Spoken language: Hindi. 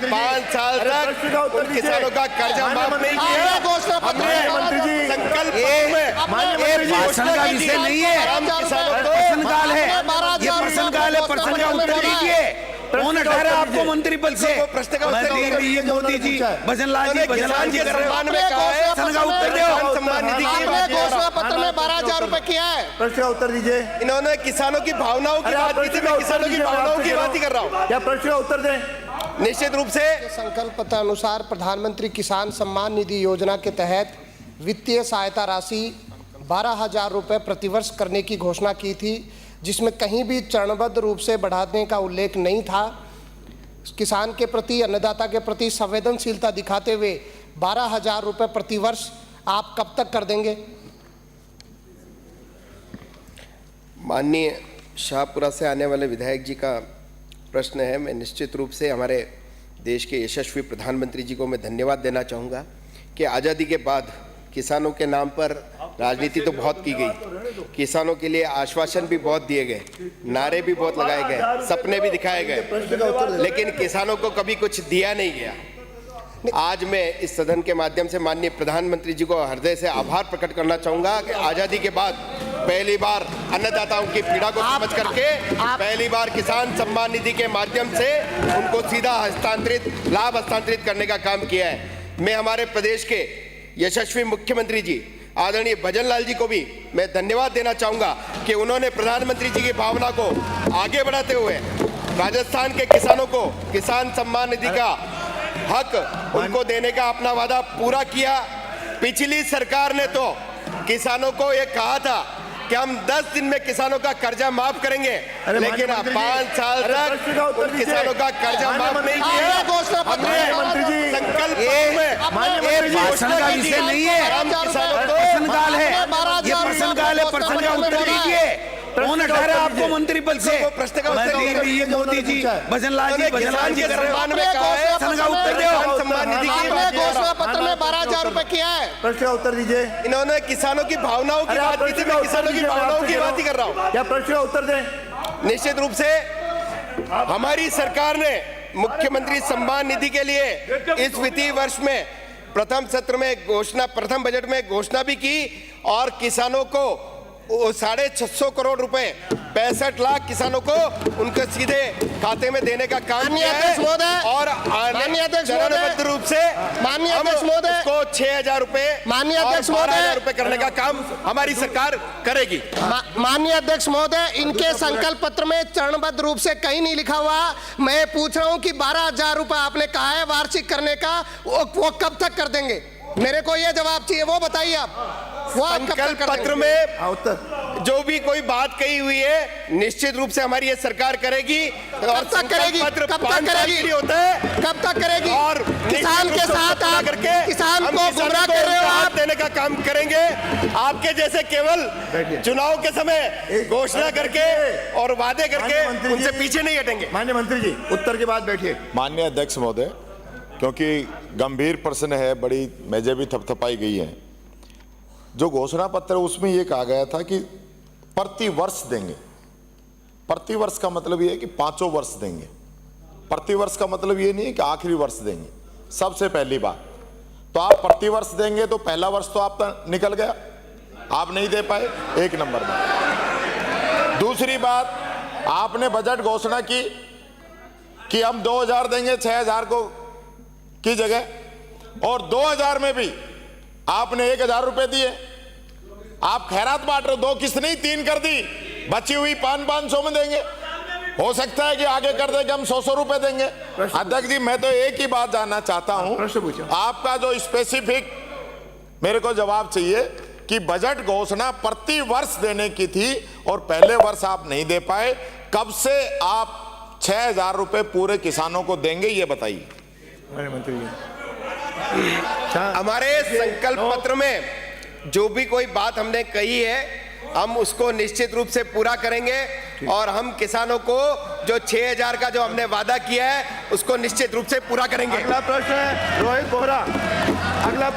5 साल तक उन किसानों का कर्जा माफ नहीं किया। हमने संकल्प भाषण का विषय नहीं है, प्रश्नकाल है, ये प्रश्नकाल है। प्रश्न का उत्तर दीजिए। कौन हटा रहा आपको मंत्री पद से? प्रश्न का उत्तर ये मोदी जी, भजनलाल जी कर रहे हो। प्रश्न का उत्तर दो। सम्मान निधि की घोषणा पत्र में 12,000 रुपए किया है। प्रश्न का उत्तर दीजिए। इन्होंने किसानों की भावनाओं की बात की थी, मैं किसानों की भावनाओं की बात ही कर रहा हूँ। क्या प्रश्न का उत्तर दें? निश्चित रूप से संकल्प पत्र अनुसार प्रधानमंत्री किसान सम्मान निधि योजना के तहत वित्तीय सहायता राशि 12,000 रुपए प्रतिवर्ष करने की घोषणा की थी, जिसमें कहीं भी चरणबद्ध रूप से बढ़ाने का उल्लेख नहीं था। किसान के प्रति, अन्नदाता के प्रति संवेदनशीलता दिखाते हुए 12,000 रुपए प्रतिवर्ष आप कब तक कर देंगे? माननीय शाहपुरा से आने वाले विधायक जी का प्रश्न है। मैं निश्चित रूप से हमारे देश के यशस्वी प्रधानमंत्री जी को मैं धन्यवाद देना चाहूँगा कि आज़ादी के बाद किसानों के नाम पर राजनीति तो बहुत की गई, किसानों के लिए आश्वासन भी बहुत दिए गए, नारे भी बहुत लगाए गए, सपने भी दिखाए गए, लेकिन किसानों को कभी कुछ दिया नहीं गया। आज मैं इस सदन के माध्यम से माननीय प्रधानमंत्री जी को हृदय से आभार प्रकट करना चाहूँगा कि आज़ादी के बाद पहली बार अन्नदाताओं की पीड़ा को समझ करके पहली बार किसान सम्मान निधि के माध्यम से उनको सीधा लाभ हस्तांतरित करने का काम किया है। मैं हमारे प्रदेश के यशस्वी मुख्यमंत्री जी आदरणीय भजनलाल जी को भी मैं धन्यवाद देना चाहूँगा कि उन्होंने प्रधानमंत्री जी की भावना को आगे बढ़ाते हुए राजस्थान के किसानों को किसान सम्मान निधि का हक उनको देने का अपना वादा पूरा किया। पिछली सरकार ने तो किसानों को ये कहा था कि हम 10 दिन में किसानों का कर्जा माफ करेंगे, लेकिन 5 साल तक उन किसानों का कर्जा माफ नहीं किया। हमने संकल्प में भाषण का विषय नहीं है, प्रश्नकाल है, ये प्रश्नकाल है। प्रश्न का उत्तर दीजिए। कौन हटा रहा आपको मंत्री पद से? प्रश्न का उत्तर ये मोदी जी, भजनलाल जी कर रहे हो। प्रश्न का उत्तर दो। सम्मान निधि की घोषणा पत्र में 12,000 रुपए किया है। प्रश्न का उत्तर दीजिए। इन्होंने किसानों की भावनाओं की बात की थी, मैं किसानों की भावनाओं की बात ही कर रहा हूँ। क्या प्रश्न का उत्तर दें? निश्चित रूप से हमारी सरकार ने मुख्यमंत्री सम्मान निधि के लिए इस वित्तीय वर्ष में प्रथम सत्र में प्रथम बजट में घोषणा भी की और किसानों को 650 करोड़ रुपए 65 लाख किसानों को उनके सीधे खाते में देने का काम किया है और चरणबद्ध रूप से उसको 6,000 रुपए 12,000 रुपए करने का काम हमारी सरकार करेगी। माननीय अध्यक्ष महोदय, इनके संकल्प पत्र में चरणबद्ध रूप से कहीं नहीं लिखा हुआ। मैं पूछ रहा हूं कि 12,000 रुपए आपने कहा है वार्षिक करने का, वो कब तक कर देंगे? मेरे को ये जवाब चाहिए, वो बताइए आप। संकल्प पत्र में जो भी कोई बात कही हुई है निश्चित रूप से हमारी ये सरकार करेगी। और कब तक करेगी? होता है कब तक करेगी? और किसान के साथ आप किसान को गुमराह कर रहे हो। आप देने का काम करेंगे। आपके जैसे केवल चुनाव के समय घोषणा करके और वादे करके उनसे पीछे नहीं हटेंगे। माननीय मंत्री जी, उत्तर के बाद बैठिए। माननीय अध्यक्ष महोदय, क्योंकि गंभीर प्रश्न है, बड़ी मेजें भी थपथपाई गई हैं। जो घोषणा पत्र उसमें ये कहा गया था कि प्रति वर्ष देंगे। प्रति वर्ष का मतलब ये है कि 5 वर्ष देंगे। प्रति वर्ष का मतलब ये नहीं है कि आखिरी वर्ष देंगे। सबसे पहली बात तो आप प्रति वर्ष देंगे तो पहला वर्ष तो आपका निकल गया, आप नहीं दे पाए, एक नंबर बात। दूसरी बात, आपने बजट घोषणा की कि हम 2,000 देंगे 6,000 को की जगह, और 2,000 में भी आपने 1,000 रुपए दिए। आप खैरात बांट रहे हो, 2 किस्त नहीं 3 कर दी, बची हुई 500 में देंगे। हो सकता है कि आगे कर देंगे हम 100 रुपए देंगे। अध्यक्ष जी, मैं तो एक ही बात जानना चाहता हूं, आपका जो स्पेसिफिक मेरे को जवाब चाहिए कि बजट घोषणा प्रति वर्ष देने की थी और पहले वर्ष आप नहीं दे पाए, कब से आप 6,000 रुपए पूरे किसानों को देंगे ये बताइए। मंत्री जी, हमारे संकल्प पत्र में जो भी कोई बात हमने कही है हम उसको निश्चित रूप से पूरा करेंगे और हम किसानों को जो 6,000 का जो हमने वादा किया है उसको निश्चित रूप से पूरा करेंगे। अगला प्रश्न है रोहित बोहरा। अगला